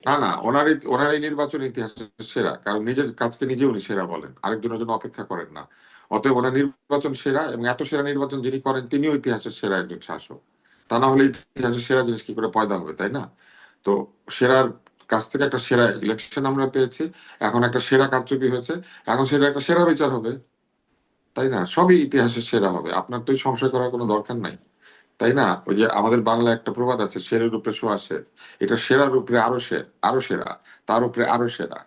না না, ওনার এই নির্বাচন ইতিহাসের সেরা, কারণ নিজের কাজকে নিজে উনি সেরা বলেন, আরেকজনের জন্য অপেক্ষা করেন না। অতএব ওনার নির্বাচন সেরা, এবং এত সেরা নির্বাচন যিনি করেন তিনিও ইতিহাসের সেরা একজন শাসক। তা না হলে ইতিহাসের সেরা জিনিস কি করে পয়দা হবে, তাই না? তো সেরার কাছ থেকে একটা সেরা ইলেকশন আমরা পেয়েছি, এখন একটা সেরা কারচুপি হয়েছে, এখন সেটা একটা সেরা বিচার হবে, তাই না? সবই ইতিহাসের সেরা হবে, আপনার তো সংশয় করার কোনো দরকার নাই, তাই না? ওই যে আমাদের বাংলা একটা প্রবাদ আছে, শেরের উপরে সোয়া শের, এটা সেরার উপরে আরো শের, আরো সেরা, তার উপরে আরো সেরা।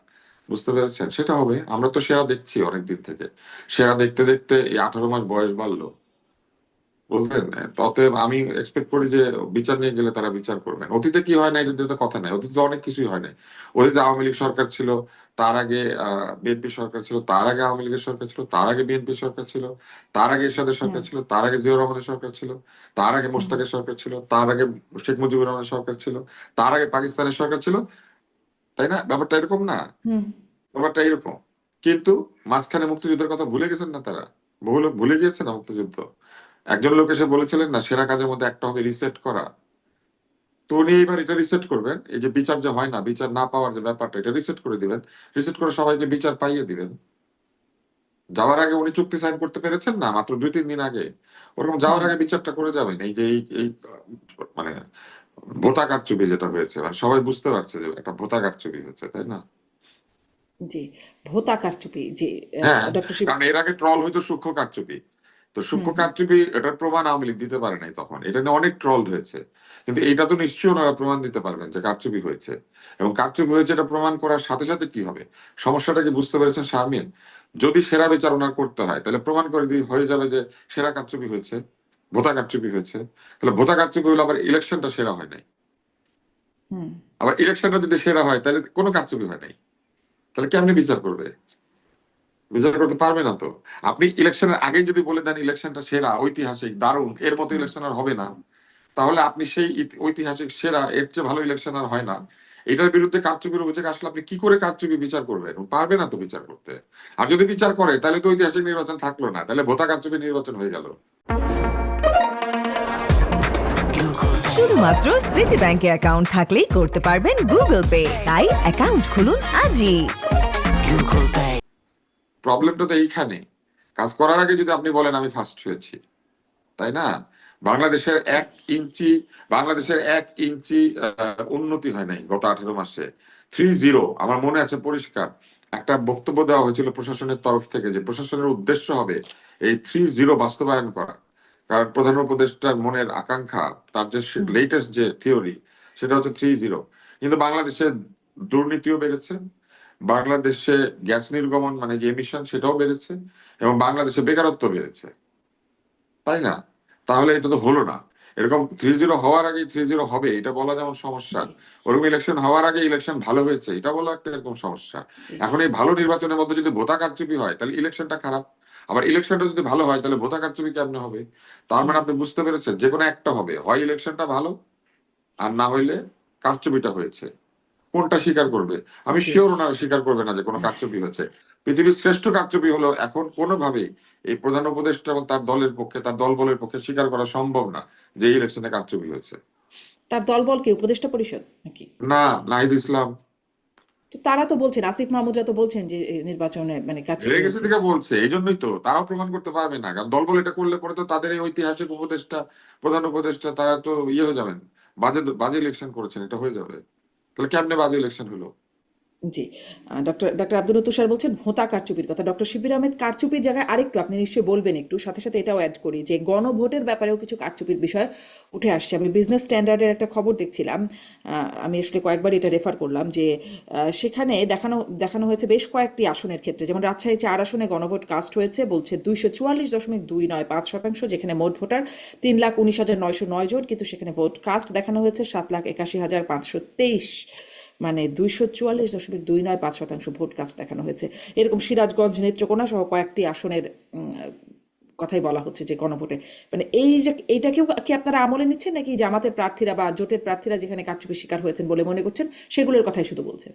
বুঝতে পেরেছেন? সেটা হবে। আমরা তো সেরা দেখছি অনেকদিন থেকে, সেরা দেখতে দেখতে এই 18 মাস বয়স বাড়লো, বুঝলেন? অতএব আমি এক্সপেক্ট করি যে বিচার নিয়ে গেলে তারা বিচার করবেন। অতীতে কি হয় না এটা দিয়ে তো কথা নাই, অতীতে অনেক কিছুই হয় না। অতীতে আওয়ামী লীগ সরকার ছিল, তার আগে বিএনপি সরকার ছিল, তার আগে আওয়ামী লীগের সরকার ছিল, তার আগে বিএনপি সরকার ছিল, তার আগে এরশাদের হুম সরকার ছিল, তার আগে জিয়াউর রহমানের সরকার ছিল, তার আগে হুম মোশতাকের সরকার ছিল, তার আগে শেখ মুজিবুর রহমানের সরকার ছিল, তার আগে পাকিস্তানের সরকার ছিল, তাই না? ব্যাপারটা এরকম না? হুম ব্যাপারটা এরকম। কিন্তু মাঝখানে মুক্তিযুদ্ধের কথা ভুলে গেছেন না তারা? ভুলে গিয়েছে না মুক্তিযুদ্ধ? একজন লোক এসে বলেছিলেন না সেরা কাজের মধ্যে একটা হবে রিসেট করা। তো উনি এবার এটা রিসেট করবেন, এই যে বিচার যে হয় না, বিচার না পাওয়ার যে ব্যাপারটা, এটা রিসেট করে দিবেন। রিসেট করে সবাইকে বিচার পাইয়ে দিবেন। যাওয়ার আগে উনি চুক্তি সাইন করতে পেরেছেন না মাত্র 2-3 দিন আগে, ওরকম যাওয়ার হুম আগে বিচারটা করে যাবেন। এই যে এই মানে ভোতা কারচুপি যেটা হয়েছে, মানে সবাই বুঝতে পারছে যে একটা ভোতা কারচুপি হচ্ছে, তাই না? জি, ভোতা কারচুপি, জি। হ্যাঁ, ডক্টর শিব। কারণ এর আগে ট্রল হইতো সূক্ষ্ম কারচুপি। তো হুম সূক্ষ্ম হুম কারচুপি এটার প্রমাণ আওয়ামী লীগ দিতে পারে নাই তখন, এটা নিয়ে অনেক ট্রল হয়েছে। কিন্তু এটা তো নিশ্চয়ই ওনারা প্রমাণ দিতে পারবেন যে কারচুপি হয়েছে। এবং কারচুপি হয়েছে এটা প্রমাণ করার সাথে সাথে কি হবে, সমস্যাটা কি বুঝতে পেরেছেন শারমিন? যদি সেরা বিচার ওনার করতে হয় তাহলে প্রমাণ করে দিয়ে হয়ে যাবে যে সেরা কারচুপি হয়েছে, ভোতা কারচুপি হয়েছে। তাহলে ভোতা কারচুপি হলে আবার ইলেকশনটা সেরা হয় নাই। হুম আবার ইলেকশনটা যদি সেরা হয় তাহলে কোনো কারচুপি হয় নাই। তাহলে কেমনি বিচার করবে? বিচার করতে পারবে না তো। আপনি ইলেকশনের আগেই যদি বলে দেন ইলেকশনটা সেরা, ঐতিহাসিক, দারুণ, এর মতো হুম ইলেকশন আর হবে না, তাহলে আপনি সেই ঐতিহাসিক সেরা, এর চেয়ে ভালো ইলেকশন আর হয় না, এটার বিরুদ্ধে কারচুপির অভিযোগ আসলে আপনি কি করে কারচুপি বিচার করবেন? পারবে না তো বিচার করতে। আর যদি বিচার করে তাহলে তো ঐতিহাসিক নির্বাচন থাকলো না, তাহলে ভোতা কারচুপি নির্বাচন হয়ে গেল। শুধুমাত্র সিটি ব্যাংকে অ্যাকাউন্ট থাকলেই করতে পারবেন গুগল পে, তাই অ্যাকাউন্ট খুলুন আজই। প্রবলেমটা তো এইখানে। কাজ করার আগে যদি আপনি বলেন আমি ফার্স্ট হয়েছি, তাই না? বাংলাদেশের এক ইঞ্চি বাংলাদেশের 1 ইঞ্চি উন্নতি হয় নাই গত 18 মাসে। 3-0 আমার মনে আছে পরিষ্কার। একটা বক্তব্য দেওয়া হয়েছিল প্রশাসনের তরফ থেকে যে প্রশাসনের উদ্দেশ্য হবে এই 3-0 বাস্তবায়ন করা। কারণ প্রধান উপদেষ্টার মনের আকাঙ্ক্ষা, তার যে হুম লেটেস্ট যে থিওরি, সেটা হচ্ছে 3-0। কিন্তু বাংলাদেশে দুর্নীতিও বেড়েছে, বাংলাদেশে গ্যাস নির্গমন মানে যে এমিশন সেটাও বেড়েছে, এবং বাংলাদেশে বেকারত্ব বেড়েছে, তাই না? তাহলে এটা তো হলো না। এরকম 3-0 হওয়ার আগে 3-0 হবে এটা বলা যেমন সমস্যা, জি ওরকম ইলেকশন হওয়ার আগে ইলেকশন ভালো হয়েছে এটা বলা একটা এরকম সমস্যা। জি এখন এই ভালো নির্বাচনের মধ্যে যদি ভোটা কারচুপি হয় তাহলে ইলেকশনটা খারাপ, আবার ইলেকশনটা যদি ভালো হয় তাহলে ভোটা কারচুপি কেমনে হবে? তার মানে হুম আপনি বুঝতে পেরেছেন যে কোনো একটা হবে, হয় ইলেকশনটা ভালো, আর না হইলে কারচুপিটা হয়েছে। কোনটা স্বীকার করবে? আমি জি শিওর ওনারা স্বীকার করবে না যে কোনো কারচুপি হয়েছে। পৃথিবীর শ্রেষ্ঠ কারচুপি হলো এখন কোনোভাবেই এই প্রধান উপদেষ্টা এবং তার দলের পক্ষে, তার দলবলের পক্ষে স্বীকার করা সম্ভব না যে এই ইলেকশনে কারচুপি হয়েছে। তার দলবল কি উপদেষ্টা পরিষদ নাকি? না, নাহিদ ইসলাম তো তারা তো বলছেন, আসিফ মাহমুদরা তো বলছেন যে এই নির্বাচনে মানে কারচুপি হেরে গেছে হয়েছে। থেকে বলছে, এই জন্যই তো তারাও প্রমাণ করতে পারবে না, কারণ দলবল এটা করলে পরে তো তাদের এই ঐতিহাসিক উপদেষ্টা, প্রধান উপদেষ্টা, তারা তো ইয়ে হয়ে যাবেন, বাজে বাজে ইলেকশন করেছেন এটা হয়ে যাবে। তাহলে কেমনে বাজে ইলেকশন হলো? জি, ডক্টর আব্দুল তুষার বলছেন ভোঁতা কারচুপির কথা। ডক্টর শিবির আহমেদ কারচুপির জায়গায় আরেকটু আপনি নিশ্চয়ই বলবেন, একটু সাথে সাথে এটাও অ্যাড করি যে গণভোটের ব্যাপারেও কিছু কারচুপির বিষয় উঠে আসছে। আমি বিজনেস স্ট্যান্ডার্ডের একটা খবর দেখছিলাম, আমি আসলে কয়েকবার এটা রেফার করলাম যে সেখানে দেখানো হয়েছে বেশ কয়েকটি আসনের ক্ষেত্রে, যেমন রাজশাহী 4 আসনে গণভোট কাস্ট হয়েছে বলছে 244.29৫%, যেখানে মোট ভোটার 3,19,909 জন, কিন্তু সেখানে ভোট কাস্ট দেখানো হয়েছে 7,81,523, মানে 244.29৫% ভোট কাস্ট দেখানো হয়েছে। এরকম সিরাজগঞ্জ, নেত্রকোনা সহ কয়েকটি আসনের কথাই বলা হচ্ছে যে গণভোটে, মানে এইটাকেও কি আপনারা আমলে নিচ্ছেন নাকি জামাতের প্রার্থীরা বা জোটের প্রার্থীরা যেখানে কারচুপির শিকার হয়েছেন বলে মনে করছেন সেগুলোর কথাই শুধু বলছেন?